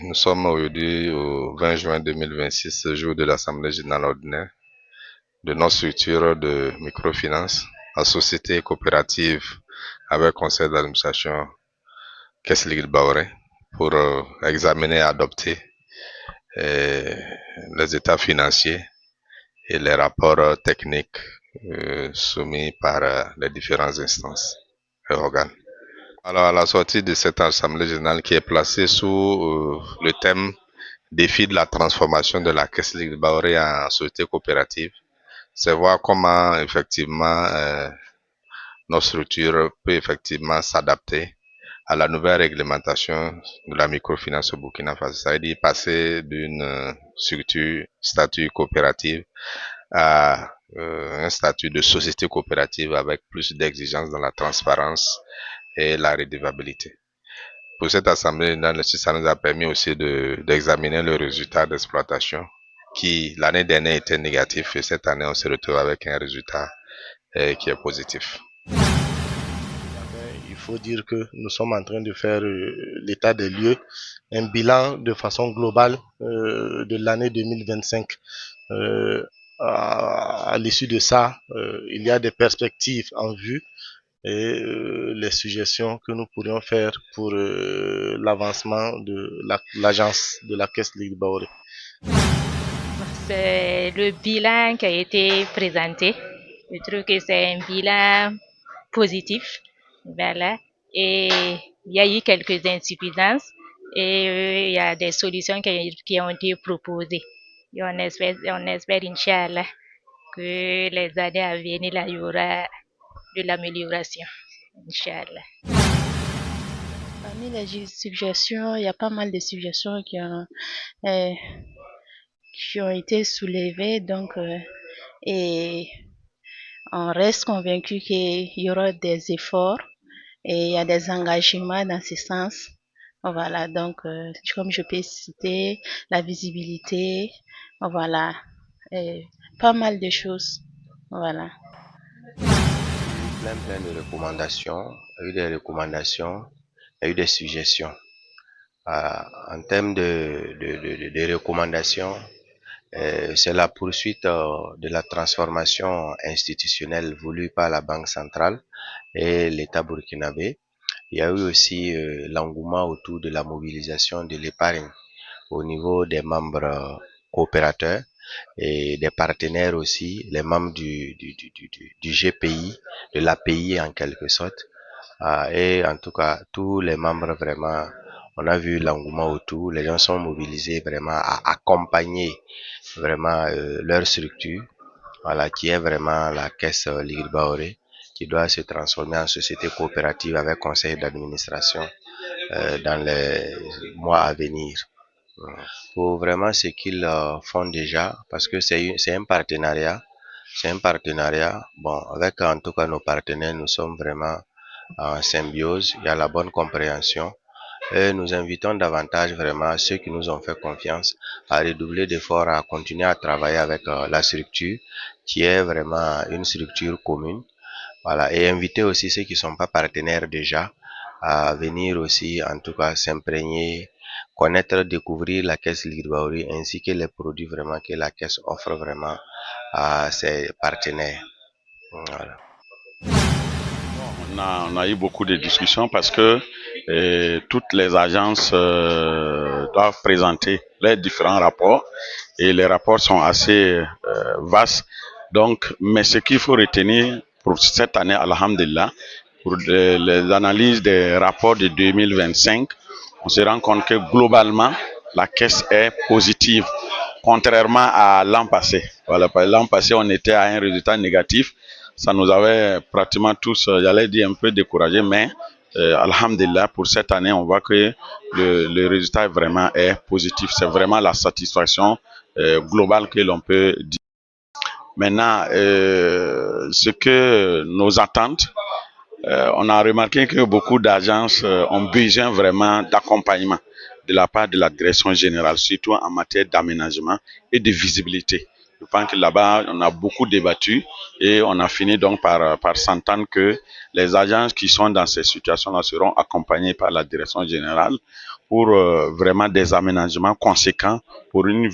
Nous sommes aujourd'hui au 20 juin 2026, jour de l'Assemblée générale ordinaire de nos structures de microfinance en société coopérative avec conseil d'administration Caisse Ligue Baoré pour examiner et adopter les états financiers et les rapports techniques soumis par les différentes instances et organes. Alors, à la sortie de cette assemblée générale qui est placée sous le thème défi de la transformation de la Caisse Ligue Baoré en société coopérative, c'est voir comment effectivement notre structure peut effectivement s'adapter à la nouvelle réglementation de la microfinance au Burkina Faso. Ça veut dire passer d'une structure statut coopérative à un statut de société coopérative avec plus d'exigences dans la transparence et la redevabilité. Pour cette assemblée, ça nous a permis aussi d'examiner le résultat d'exploitation qui l'année dernière était négatif et cette année on se retrouve avec un résultat qui est positif. Il faut dire que nous sommes en train de faire l'état des lieux, un bilan de façon globale de l'année 2025. À l'issue de ça, il y a des perspectives en vue et les suggestions que nous pourrions faire pour l'avancement de l'agence de la Caisse Ligue Baoré. C'est le bilan qui a été présenté. Je trouve que c'est un bilan positif. Voilà. Et il y a eu quelques insuffisances et il y a des solutions qui ont été proposées. Et on espère, Inch'Allah, que les années à venir, là, il y aura de l'amélioration. Inch'Allah. Parmi les suggestions, il y a pas mal de suggestions qui ont été soulevées. Donc, et on reste convaincu qu'il y aura des efforts et il y a des engagements dans ce sens. Voilà, donc comme je peux citer la visibilité, voilà, pas mal de choses, voilà. Plein de recommandations, il y a eu des recommandations, il y a eu des suggestions. En termes de recommandations, c'est la poursuite de la transformation institutionnelle voulue par la Banque centrale et l'État burkinabé. Il y a eu aussi l'engouement autour de la mobilisation de l'épargne au niveau des membres coopérateurs et des partenaires aussi, les membres du GPI, de l'API en quelque sorte. Et en tout cas, tous les membres vraiment, on a vu l'engouement autour, les gens sont mobilisés vraiment à accompagner vraiment leur structure, voilà, qui est vraiment la Caisse Ligue Baoré, qui doit se transformer en société coopérative avec conseil d'administration dans les mois à venir. Pour vraiment ce qu'ils font déjà, parce que c'est un partenariat, bon, avec en tout cas nos partenaires, nous sommes vraiment en symbiose, il y a la bonne compréhension. Et nous invitons davantage vraiment ceux qui nous ont fait confiance à redoubler d'efforts, à continuer à travailler avec la structure qui est vraiment une structure commune. Voilà, et inviter aussi ceux qui ne sont pas partenaires déjà à venir aussi en tout cas s'imprégner, connaître, découvrir la Caisse Ligue Baoré ainsi que les produits vraiment que la Caisse offre vraiment à ses partenaires. Voilà. On a eu beaucoup de discussions parce que toutes les agences doivent présenter les différents rapports et les rapports sont assez vastes. Donc, mais ce qu'il faut retenir pour cette année, alhamdulillah, pour les analyses des rapports de 2025, on se rend compte que globalement, la caisse est positive, contrairement à l'an passé. Voilà, l'an passé, on était à un résultat négatif. Ça nous avait pratiquement tous, j'allais dire, un peu découragés, mais alhamdulillah, pour cette année, on voit que le résultat vraiment est positif. C'est vraiment la satisfaction globale que l'on peut dire. Maintenant, ce que nos attentes, on a remarqué que beaucoup d'agences ont besoin vraiment d'accompagnement de la part de la direction générale, surtout en matière d'aménagement et de visibilité. Je pense que là-bas, on a beaucoup débattu et on a fini donc par s'entendre que les agences qui sont dans ces situations-là seront accompagnées par la direction générale pour vraiment des aménagements conséquents pour une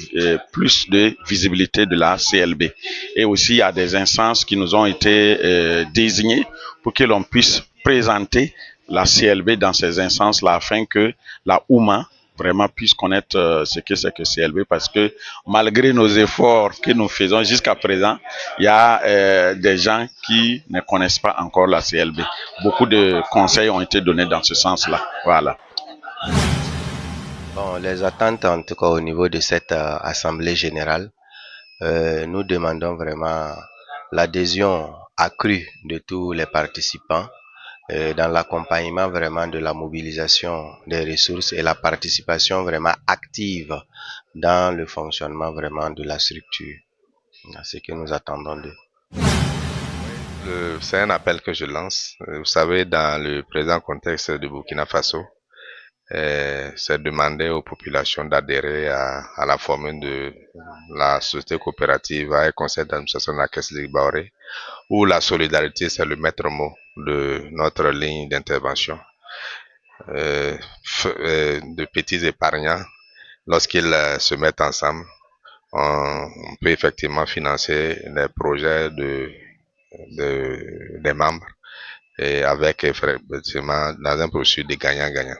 plus de visibilité de la CLB. Et aussi, il y a des instances qui nous ont été désignées pour que l'on puisse présenter la CLB dans ces instances-là afin que la OUMA vraiment puisse connaître ce que c'est que CLB, parce que malgré nos efforts que nous faisons jusqu'à présent, il y a des gens qui ne connaissent pas encore la CLB. Beaucoup de conseils ont été donnés dans ce sens-là. Voilà. Bon, les attentes, en tout cas au niveau de cette assemblée générale, nous demandons vraiment l'adhésion accrue de tous les participants dans l'accompagnement vraiment de la mobilisation des ressources et la participation vraiment active dans le fonctionnement vraiment de la structure. C'est ce que nous attendons d'eux. C'est un appel que je lance. Vous savez, dans le présent contexte du Burkina Faso, c'est demander aux populations d'adhérer à la formule de la société coopérative à un conseil d'administration de la Caisse Ligue Baoré, où la solidarité, c'est le maître mot de notre ligne d'intervention. De petits épargnants, lorsqu'ils se mettent ensemble, on peut effectivement financer les projets des membres, et avec effectivement dans un processus de gagnant-gagnant.